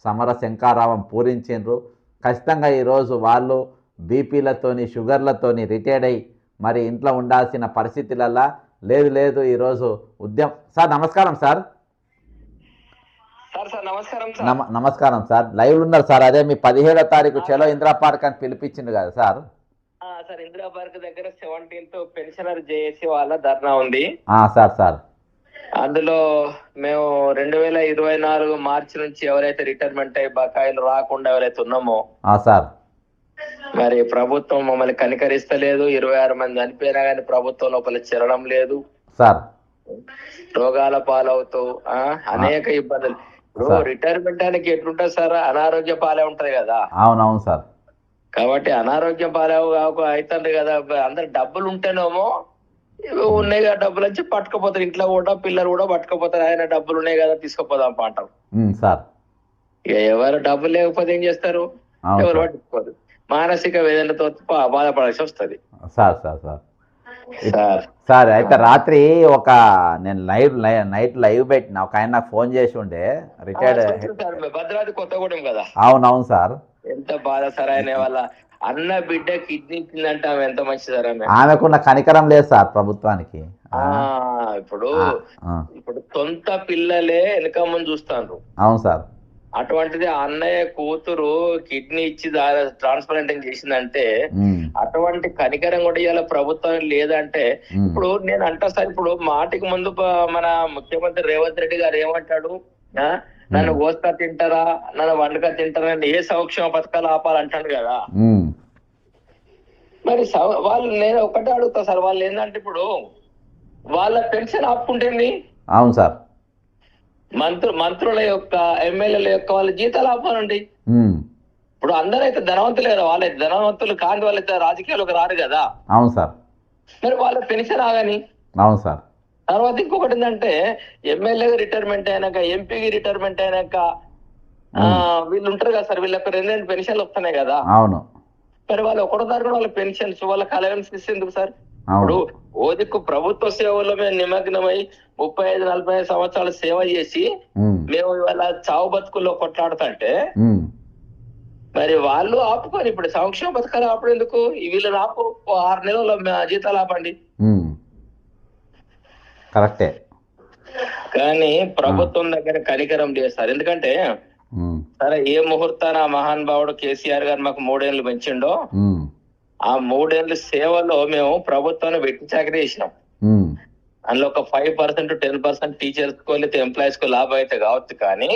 సమర శంకారావం పూరించిండ్రు. ఖచ్చితంగా ఈరోజు వాళ్ళు బీపీలతోని షుగర్లతోని రిటైర్డ్ అయ్యి మరి ఇంట్లో ఉండాల్సిన పరిస్థితులల్లా లేదు లేదు ఈరోజు సార్ నమస్కారం సార్. నమస్కారం సార్. లైవ్ ఉన్నారు సార్. అదే మీ 17వ తారీఖు చలో ఇందిరా పార్క్ అని పిలిపించింది కదా సార్. సార్ ఇందిరా పార్క్ దగ్గర 17th పెన్షనర్ జేఏసీ వాళ్ళ ధర్నా ఉంది సార్. అందులో మేము 2024 మార్చి నుంచి ఎవరైతే రిటైర్మెంట్ అయ్యి బకాయిలు రాకుండా ఎవరైతే ఉన్నామో సార్ మరి ప్రభుత్వం మమ్మల్ని కనికరిస్తలేదు. 26 మంది చనిపోయినా కానీ ప్రభుత్వం లోపల చేరడం లేదు సార్. రోగాల పాలవుతూ అనేక ఇబ్బందులు. ఇప్పుడు రిటైర్మెంట్ అనేది ఎట్లుంటది సార్, అనారోగ్య పాలే ఉంటది కదా. అవునవును సార్. కాబట్టి అనారోగ్యం పాలే అవుతుంది కదా. అందరు డబ్బులు ఉంటేనేమో ఉన్నాయి కదా డబ్బులు వచ్చి పట్టుకుపోతారు. ఇంట్లో కూడా పిల్లలు కూడా పట్టుకుపోతారు. ఆయన డబ్బులు ఉన్నాయి కదా తీసుకుపోదాం అంటారు సార్. ఇక ఎవరు డబ్బులు లేకపోతే ఏం చేస్తారు, ఎవరు పట్టుకుపోదు. మానసిక వేదనతో బాధపడాల్సి వస్తుంది సార్. సార్ అయితే రాత్రి నేను నైట్ లైవ్ పెట్టిన ఒక ఆయన నాకు ఫోన్ చేసి ఉండే రిటైర్డ్ భద్రాద్రి కొత్తగూడెం కదా. అవునవును సార్. ఎంత బాధ సార్. ఆయన వాళ్ళ అన్న బిడ్డ కిడ్నీ ఇచ్చిందంటే ఆమె ఎంత మంచి సార్. ఆమెకున్న కనికరం లేదు సార్ ప్రభుత్వానికి. ఇప్పుడు సొంత పిల్లలే వెనక ముందు చూస్తాను. అవును సార్. అటువంటిది అన్నయ్య కూతురు కిడ్నీ ఇచ్చి ట్రాన్స్ప్లాంటింగ్ చేసిందంటే అటువంటి కనికరం కూడా ఇవాళ ప్రభుత్వం లేదంటే ఇప్పుడు నేను అంటా సార్, ఇప్పుడు మాటికి ముందు మన ముఖ్యమంత్రి రేవంత్ రెడ్డి గారు ఏమంటాడు, నన్ను కోస్తా తింటారా, నన్ను వండుక తింటారా, ఏ సంక్షేమ పథకాలు ఆపాలంటాడు కదా. మరి వాళ్ళు నేను ఒకటే అడుగుతా సార్, వాళ్ళు ఏంటంటే ఇప్పుడు వాళ్ళ పెన్షన్ ఆపుకుంటుంది. అవును సార్. మంత్రుల యొక్క ఎమ్మెల్యేల యొక్క వాళ్ళ జీతాలు ఆపాలండి. ఇప్పుడు అందరైతే ధనవంతులు కదా, వాళ్ళైతే ధనవంతులు కాని వాళ్ళైతే రాజకీయాలకు రారు కదా. అవును సార్. మరి వాళ్ళ పెన్షన్ ఆగని. అవును సార్. తర్వాత ఇంకొకటి ఏంటంటే ఎమ్మెల్యేగా రిటైర్మెంట్ అయినాక, ఎంపీకి రిటైర్మెంట్ అయినాక వీళ్ళు ఉంటారు కదా సార్, వీళ్ళకి 2 పెన్షన్లు వస్తున్నాయి కదా. అవును. మరి వాళ్ళు ఒకటో తారీఖు వాళ్ళ పెన్షన్స్ వాళ్ళకి అలవెన్స్ ఇస్తేందుకు సార్? ఇప్పుడు ఓదిక్కు ప్రభుత్వ సేవల్లో మేము నిమగ్నమై 35-40 సంవత్సరాలు సేవ చేసి మేము ఇవాళ చావు బతుకుల్లో కొట్లాడుతుంటే మరి వాళ్ళు ఆపుకొని ఇప్పుడు సంక్షేమ పథకాలు ఆపడేందుకు? వీళ్ళని ఆపు, 6 నెలల జీతాలు ఆపండి. కరెక్టే. కానీ ప్రభుత్వం దగ్గర కనికరం చేస్తారు. ఎందుకంటే సరే ఏ ముహూర్తాన మహానుభావుడు కేసీఆర్ గారు మాకు 3 ఏళ్ళు పెంచిండో ఆ 3 ఏళ్ళ సేవలో మేము ప్రభుత్వాన్ని వెట్టి చాకరీ చేసినాం. అందులో ఒక 5%, 10% టీచర్స్ కు లేకపోతే ఎంప్లాయీస్ కు లాభం అయితే కావచ్చు. కానీ